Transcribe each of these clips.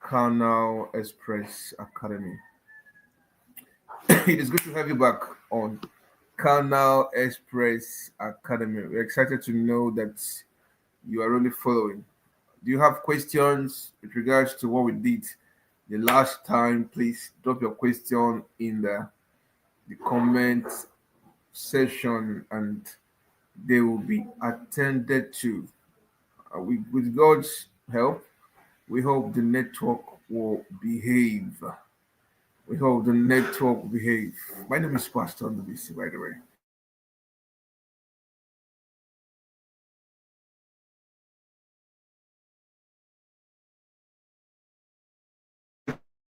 CANAL Express Academy. It is good to have you back on CANAL Express Academy. We're excited to know that you are really following. Do you have questions with regards to what we did the last time? Please drop your question in the comment section and they will be attended to. With God's help, we hope the network will behave. We hope the network will behave. My name is Pastor on the BC, by the way.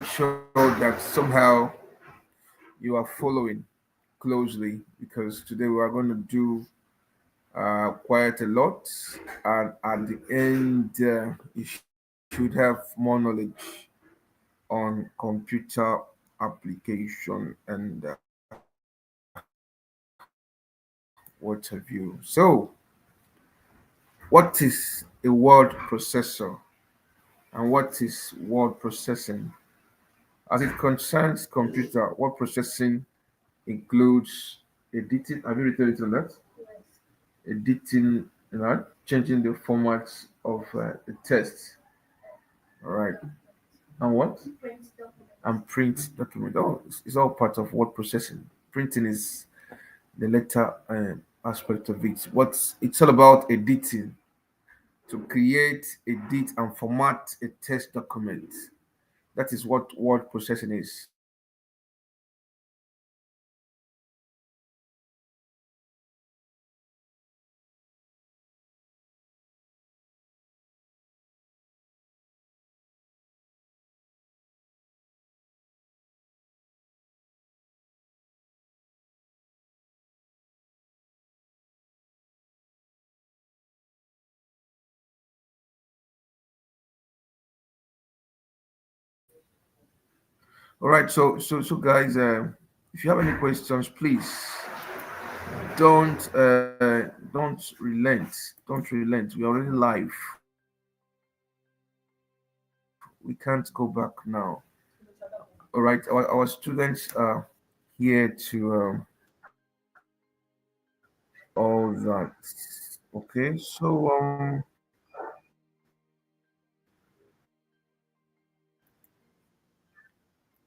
Sure that somehow you are following closely because today we are going to do quite a lot, and at the end, you should have more knowledge on computer application and what have you. So, what is a word processor and what is word processing? As it concerns computer, word processing includes editing. Have you written it on that? Editing, changing the format of the text. All right. And what? And print document. Oh, it's all part of word processing. Printing is the latter aspect of it. What's it's all about editing to create, edit, and format a text document. That is what word processing is. All right. So guys, if you have any questions, please don't relent. Don't relent. We're already live. We can't go back now. All right. Our students are here to all that. Okay.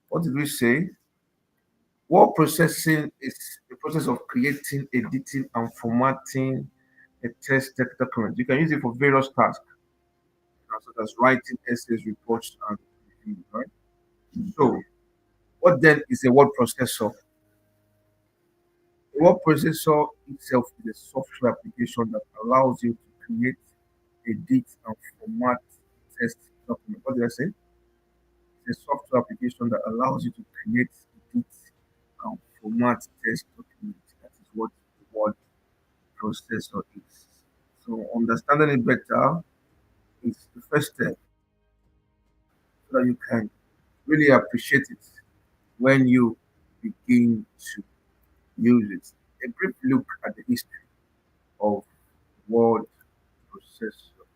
What did we say? Word processing is the process of creating, editing, and formatting a text document. You can use it for various tasks, such as writing essays, reports, and reviews, right? So, what then is a word processor? A word processor itself is a software application that allows you to create, edit, and format text document. What did I say? It's a software application that allows you to create, edit, and format text document. That is what the word processor is. So understanding it better is the first step so that you can really appreciate it when you begin to use it. A brief look at the history of word processor.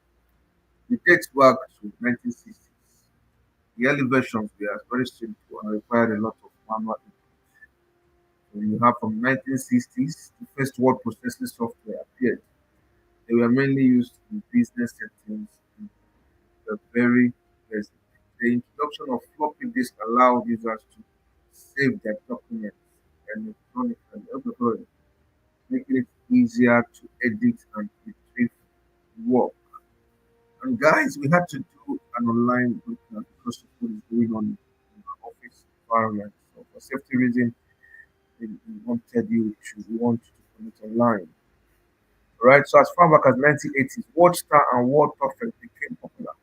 It dates back to 1960s. The early versions were very simple and required a lot of manual input. So you have from 1960s, the first word processing software appeared. They were mainly used in business settings and were very basic. The introduction of floppy disk allowed users to save their documents electronically, making it easier to edit and retrieve work. And guys, we had to do an online bootcamp because of what is going on in our office environment. So for safety reasons, we want you to connect online. Right. So as far back as 1980s, WordStar and WordPerfect became popular.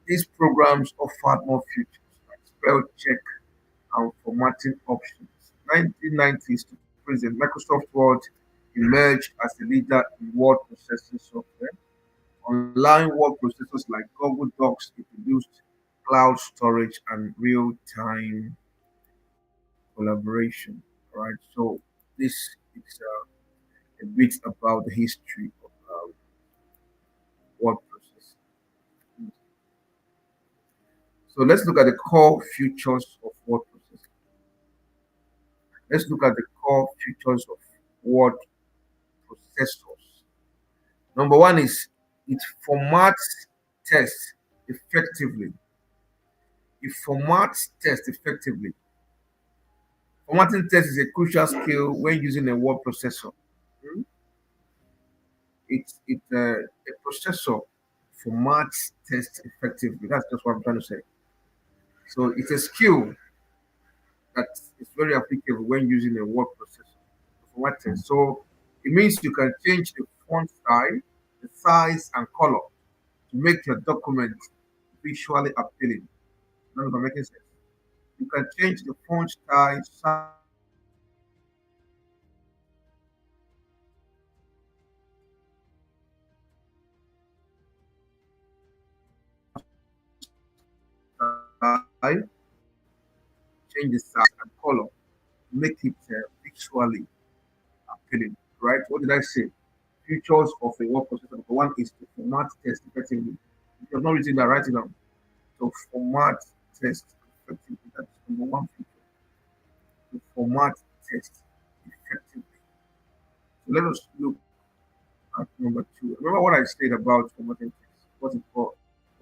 These programs offered more features like spell check and formatting options. 1990s to present, Microsoft Word emerged as a leader in word processing software. Online word processors like Google Docs introduced cloud storage and real-time collaboration. Right. So this is a bit about the history of word processing. So let's look at the core features of word processor. Let's look at the core features of word processors. Number one is it formats text effectively. It formats text effectively. Formatting text is a crucial skill when using a word processor. Hmm? A processor formats text effectively. That's just what I'm trying to say. So it's a skill that is very applicable when using a word processor to format text. So it means you can change the font style, the size, and color to make your document visually appealing. None of that making sense. You can change the font style, size, and color to make your document visually appealing. Change the size and color to make it visually appealing. Right? What did I say? Features of a word processor. Number one is to format text effectively. If you have not written that, write it down. To format text effectively. That's number one feature. To format text effectively. So let us look at number two. Remember what I said about formatting text. What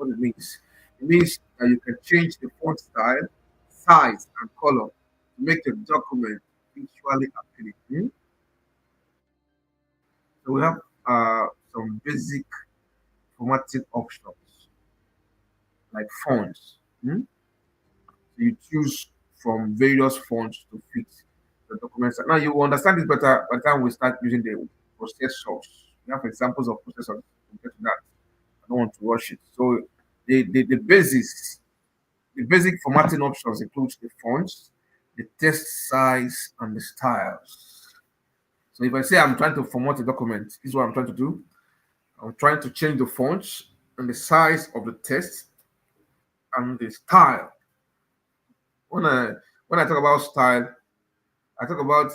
it means. It means that you can change the font style, size, and color to make your document visually appealing. So we have some basic formatting options like fonts. So you choose from various fonts to fit the documents. Now you will understand this better by the time we start using the processors. We have examples of processors. We'll get to that. I don't want to rush it. So the basic formatting options include the fonts, the text size, and the styles. So if I say I'm trying to format a document, this is what I'm trying to do. I'm trying to change the fonts and the size of the text and the style. When I when I talk about style, I talk about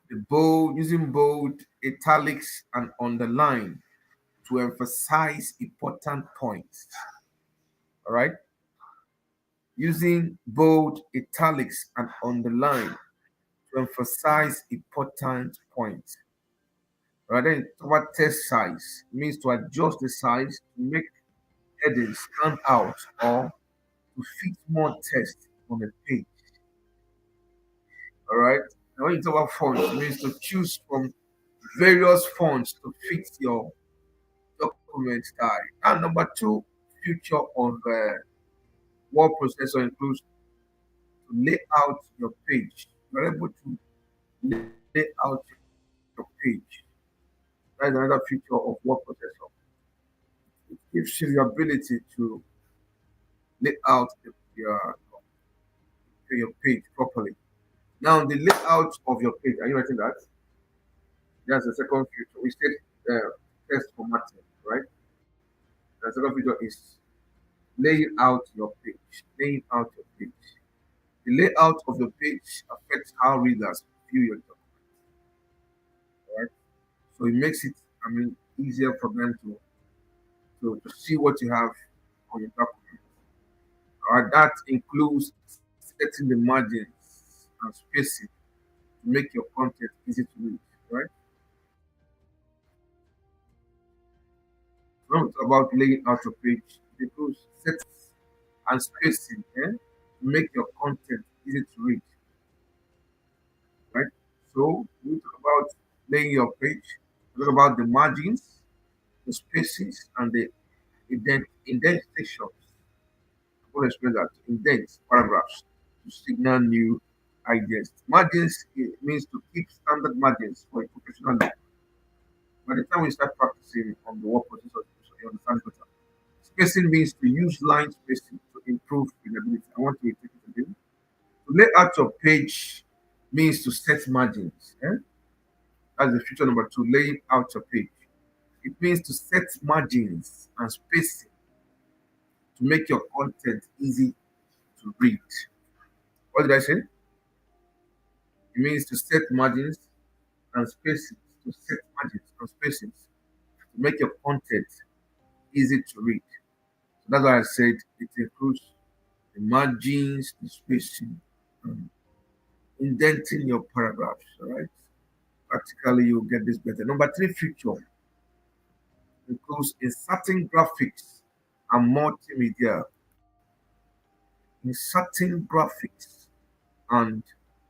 the bold, using bold, italics, and underline to emphasize important points. All right, using bold, italics, and underline to emphasize important points. All right, then talk about text size. It means to adjust the size to make headings stand out or to fit more text on the page. All right. Now, when you talk about fonts, it means to choose from various fonts to fit your document style. And number two feature of word processor includes to lay out your page. You're able to lay out your page. That is another feature of word processor. It gives you the ability to lay out your page properly. Now, the layout of your page, are you writing that? That's the second feature. We said text formatting, right? The second feature is laying out your page. Laying out your page. The layout of the page affects how readers view your document, right? So it makes it, easier for them to see what you have on your document. That includes setting the margins and spacing to make your content easy to read, right? When we talk about laying out your page, it includes settings and spacing to make your content easy to read, right? So we talk about laying your page, we talk about the margins, the spaces, and the indentations. I want to explain that indent paragraphs to signal new ideas. Margins it means to keep standard margins for a professional look. By the time we start practicing on the word processor, so you understand better. Spacing means to use line spacing to improve readability. I want to repeat it again. To lay out your page means to set margins. That's the feature number two, laying out your page. It means to set margins and spacing to make your content easy to read. What did I say? It means to set margins and spacing, to set margins and spacings to make your content easy to read. So that's why I said it includes margins, the spacing, um, indenting your paragraphs. All right. Practically, you'll get this better. Number three feature includes inserting graphics and multimedia. Inserting graphics and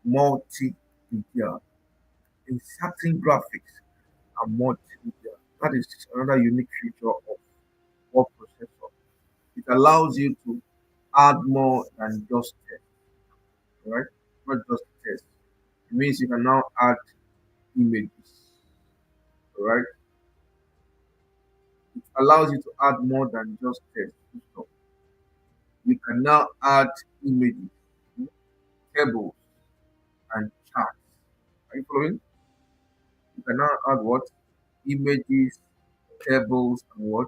multimedia. Inserting graphics and multimedia. That is another unique feature of word processor. It allows you to add more than just text, right? Not just text. It means you can now add images, right? It allows you to add more than just text. So you can now add images, tables, and charts. Are you following? You can now add what? Images, tables, and what?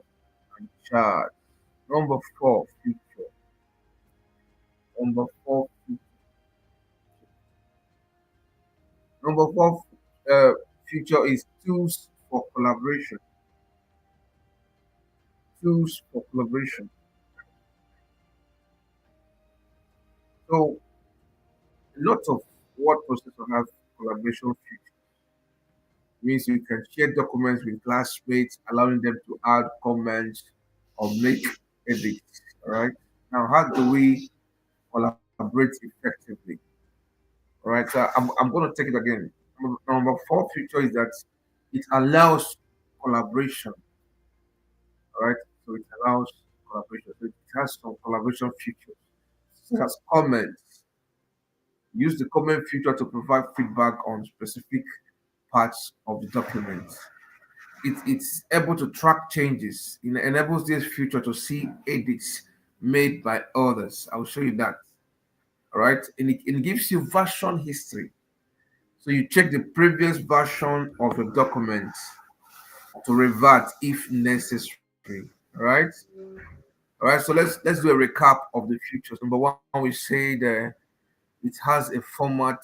And charts. Number four feature. Number four. Number four uh, feature is tools for collaboration. Tools for collaboration. So a lot of word processor have collaboration feature. Means you can share documents with classmates, allowing them to add comments or make edits. All right. Now, how do we collaborate effectively? All right. So I'm going to take it again. Number four feature is that it allows collaboration. All right. So it allows collaboration. So it has some collaboration features, such as comments. Use the comment feature to provide feedback on specific parts of the document. It's able to track changes. It enables this feature to see edits made by others. I'll show you that. All right. And it gives you version history. So you check the previous version of the document to revert if necessary. All right. All right. So let's do a recap of the features. Number one, we say that it has a format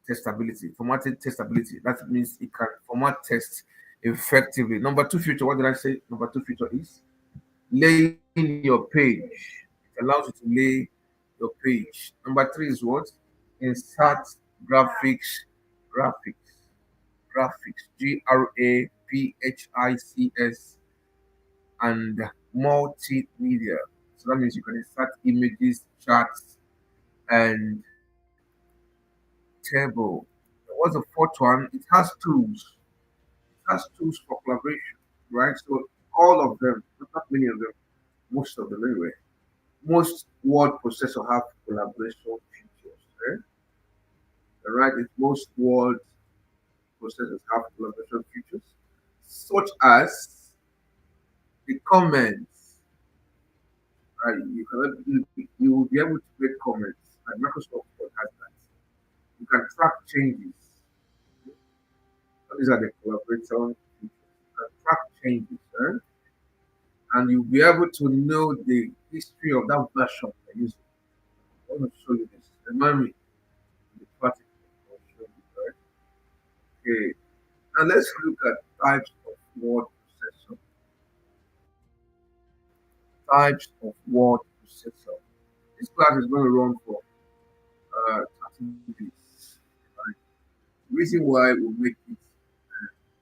testability. Formatted testability. That means it can format text effectively. Number two feature, what did I say? Number two feature is laying your page. It allows you to lay your page. Number three is what? Insert graphics, graphics, graphics, graphics, and multimedia. So that means you can insert images, charts, and table. What's the fourth one? It has tools. It has tools for collaboration, right? So all of them, not many of them, most of them anyway. Most word processor have collaboration features. Eh? Right? Most word processors have collaboration features, such as the comments. Right? You will be able to make comments. Like Microsoft Word has that. You can track changes. These are the collaboration features. You can track changes, eh? And you'll be able to know the history of that version you're using. I want to show you this. Remind me the practical. I'll show you, right? Okay. Now let's look at types of word processor. Types of word processor. This class is going to run for 30 days. Right? The reason why we make it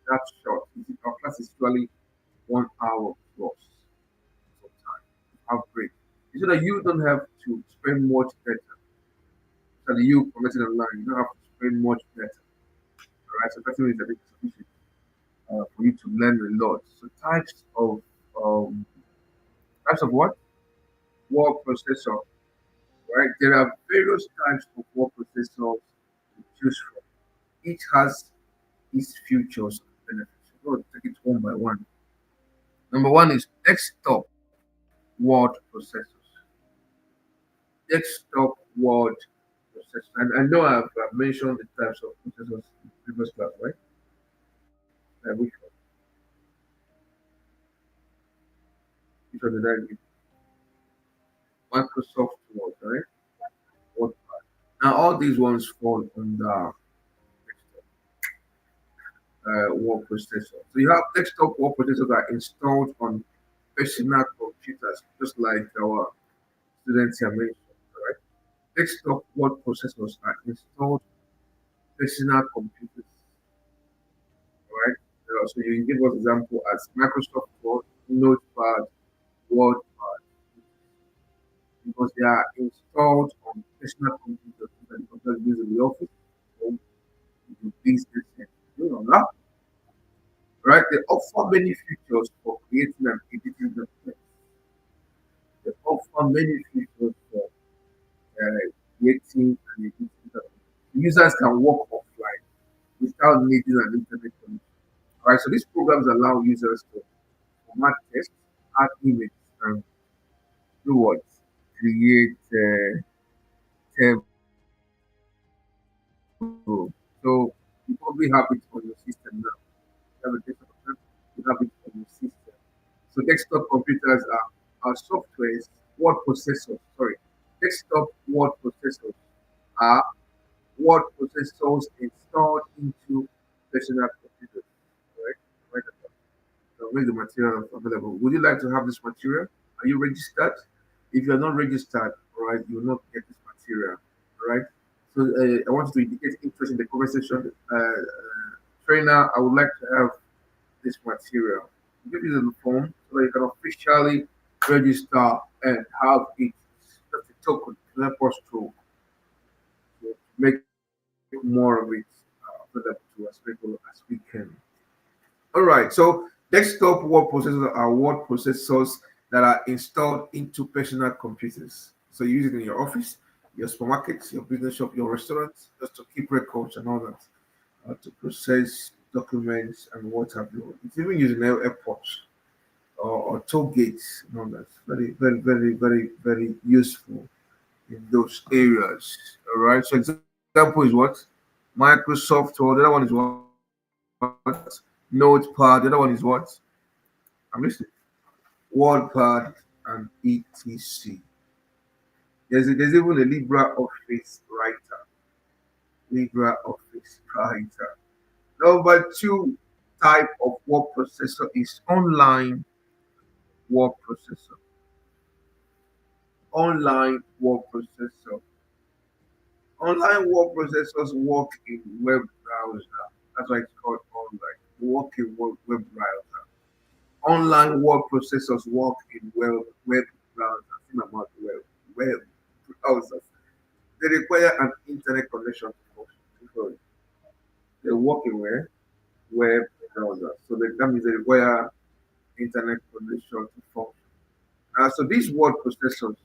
that short is if our class is usually 1 hour plus of time. Have break. So that you don't have to spend much data. So that you connected online, you don't have to spend much data. All right, so 30 minutes I think is sufficient for you to learn a lot. So um, types of what? Word processor, right? There are various types of word processors to choose from. Each has its features and benefits. I'm going to take it one by one. Number one is desktop word processors. Desktop word processors. And I know I've mentioned the types of processors in the previous class, right? Which one? Which one did I give? Microsoft Word, right? Word. Now all these ones fall under word processor. So you have desktop word processors that are installed on personal computers, just like our students here mentioned. Desktop word processors are installed personal computers, right? So you give us example as Microsoft Word, Notepad, WordPad, because they are installed on personal computers that the computers use in the office, home, in the business, and you know that, right? They offer many features for creating and editing documents. They offer many features for creating and editing documents. Users can work offline without needing an internet connection. Right, so these programs allow users to format text, add images, and do what? Create table. So you probably have it on your system now. You have a desktop computer, you have it on your system. So desktop computers are softwares, word processors. Sorry, desktop word processors are word processors installed into personal computers. Right? Right. Make the material available. Would you like to have this material? Are you registered? If you're not registered, all right, you will not get this material. All right. So I want you to indicate interest in the conversation. Trainer, I would like to have this material. Give you the form so that you can officially register and have it. That's a token to help us to make more of it available to as people as we can. All right. So desktop word processors are word processors that are installed into personal computers. So you use it in your office, your supermarkets, your business shop, your restaurants, just to keep records and all that, to process documents and what have you. It's even used in airports or toll gates and all that. Very, very, very, very, very useful in those areas. All right. So example is what? Microsoft, or the other one is what? Notepad, the other one is what? I'm listening. WordPad and etc. There's even a LibreOffice writer. LibreOffice writer. Number two type of word processor is online word processor. Online word processor. Online word processors work in web browser. That's why it's called online. Work in web browser. Online word processors work in web browsers. Think about web browsers. They require an internet connection to function. Because they work in web browsers. So that means they require internet connection to function. So these word processors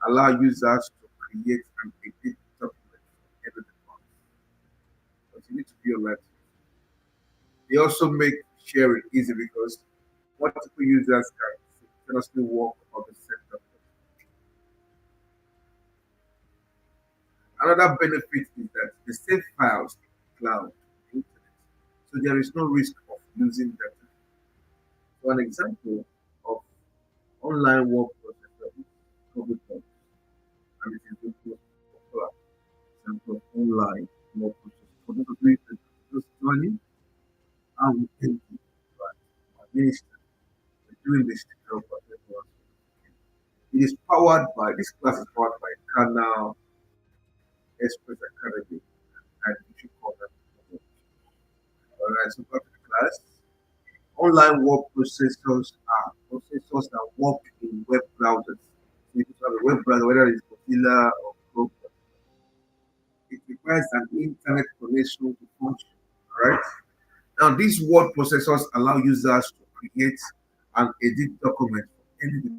allow users to create and edit documents from every device. But you need to be alert. They also make sharing easy because multiple users can simultaneously work on the same document. Another benefit is that they save files in the cloud, the internet, so there is no risk of losing data. So an example of online work processor is Google Docs, and it is the most popular example of online work processor. For those of you that are just joining, I'm thinking, right, my minister, doing this to help us. It is powered by, this class is powered by CANAL Express Academy, and you should call them. All right, so back to the class. Online web processors are processors that work in web browsers. So if you have a web browser, whether it's Mozilla or Chrome, it requires an internet connection to function. All right. Now, these word processors allow users to create and edit documents from any device.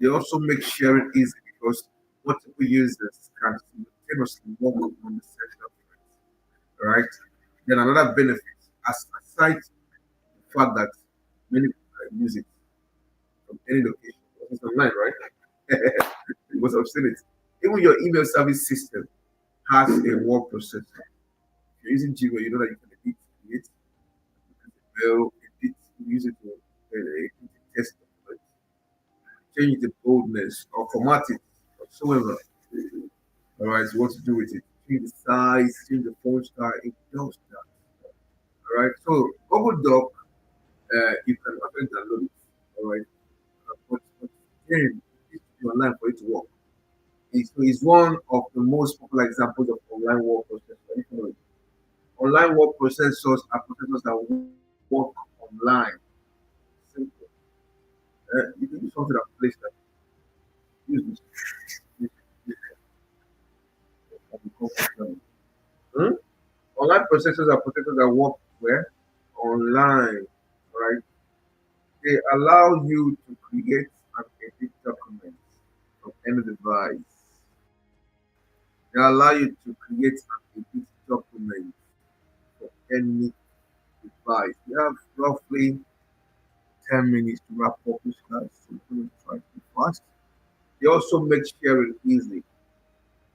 They also make sharing easy because multiple users can simultaneously work on the same document. All right. Then another benefit, aside the fact that many people use it from any location. It's online, right? You must have seen it. Even your email service system has a word processor. If you're using Gmail, you know that you can edit, create, mail, edit, use it to test document, change the boldness or format it whatsoever. All right, so what to do with it? Change the size, change the font style, it does that. All right, so Google Doc, you can actually download it. All right, but then it needs to be online for it to work. It's one of the most popular examples of online word processor. If you know it. Online word processors are processors that work online. Simple. You can use something that place that use this can be called. Hmm? Online processors are processors that work where? Online, right? They allow you to create and edit documents from any device. They allow you to create and edit documents from any device. We have roughly 10 minutes to wrap up this class, so we're going to try to be fast. They also make sharing easy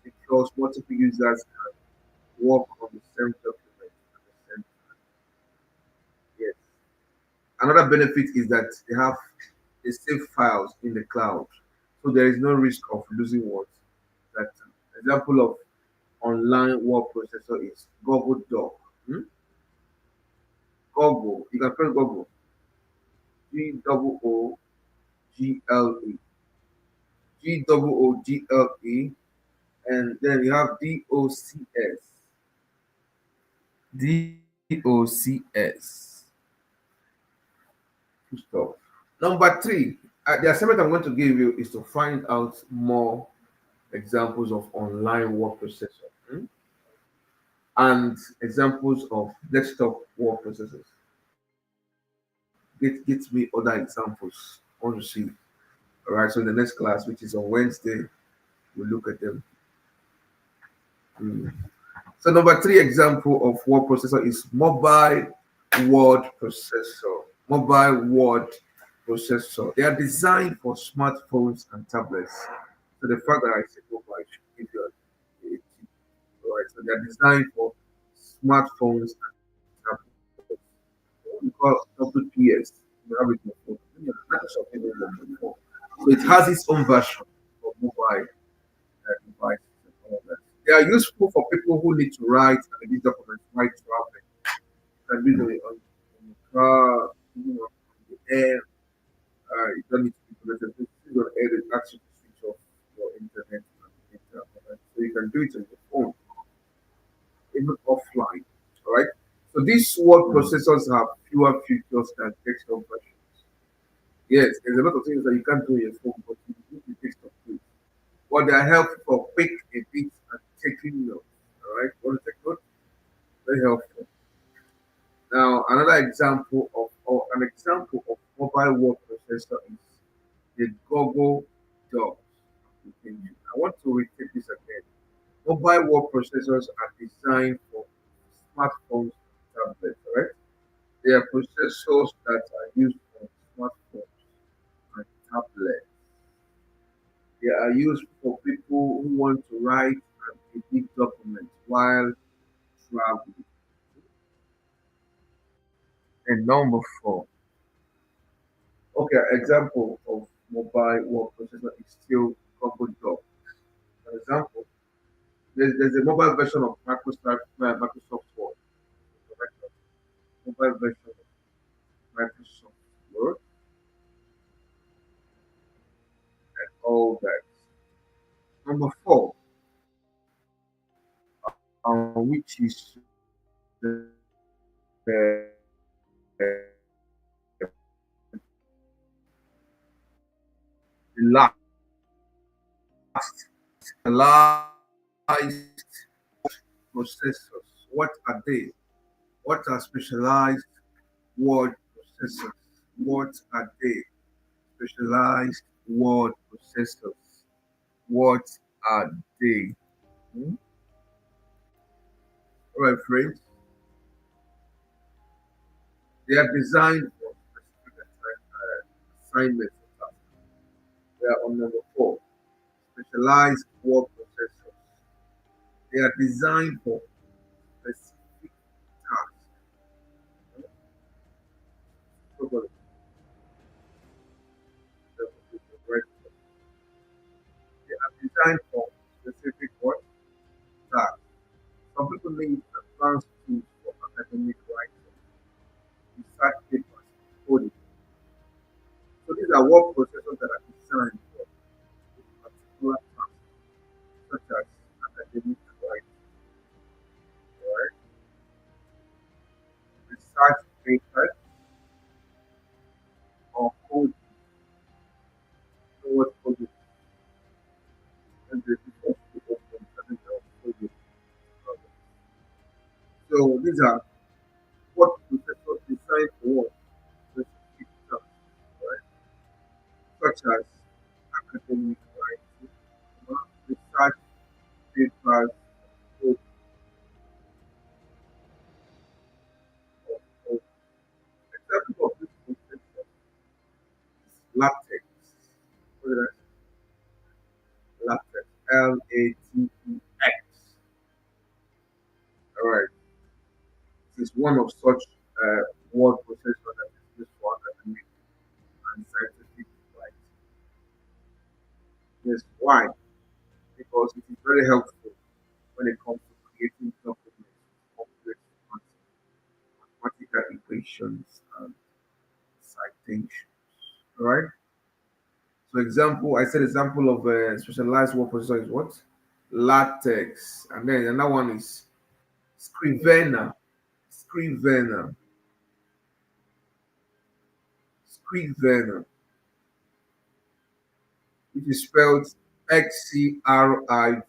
because multiple users can work on the same document at the same time. Yes. Another benefit is that they save files in the cloud, so there is no risk of losing what. That example of online word processor is Google Doc. Hmm? Google, you can press Google, Google, Google, and then you have DOCS. Full stop. Number three, the assignment I'm going to give you is to find out more examples of online word processor and examples of desktop word processors. Get me other examples. I want to see. All right. So in the next class, which is on Wednesday, we'll look at them. Mm. So number three example of word processor is mobile word processor. Mobile word processor. They are designed for smartphones and tablets. So the fact that I said mobile should give you a tip. All right. So they are designed for smartphones and tablets. What we call WPS. You have it in your phone. Microsoft even on your phone. So it has its own version for mobile devices and all that. They are useful for people who need to write and edit documents while traveling. You can use it on the car, on the air. You don't need to be connected. This is on air that asks you to switch off your internet and data. Right? So you can do it on your phone, even offline. All right. So these word processors have fewer features than desktop versions. Yes, there's a lot of things that you can't do on your phone, but you do the desktop too. But they are helpful for quick edits and taking notes. All right. Want to take notes? Very helpful. Now, another example of, or an example of mobile word processor is the Google Docs application. I want to repeat this again. Mobile word processors are designed for smartphones and tablets, right? They are processors that are used for smartphones and tablets. They are used for people who want to write and edit documents while traveling. And number four, okay, example of mobile word processor is still Google Doc. For example, there's a mobile version of Microsoft Word, mobile version of Microsoft Word, and all that. Number four, which is the specialized processors. What are they? What are specialized word processors? What are they? Specialized word processors. What are they? Hmm? All right, friends. They are designed for specific assignments and tasks. They are on number four. Specialized word processors. They are designed for specific tasks. Probably, right? They are designed for specific what? Tasks. Some people need advanced tools for academic writing, research papers, coding. So these are word processors that are designed for. these are what professors design for what specific tasks, right? Such as academic writing, research papers, of, of example of this professor is latex. What did I say? Latex. Latex. All right. This is one of such word processor that is used for academic and scientific writing. Yes, why? Because it is very helpful when it comes to creating documents, complex mathematical equations and citations. All right. So example, I said example of a specialized word processor is what? Latex. And then another one is Scrivener. Scrivener. Scrivener. Which is spelled Xcrivener.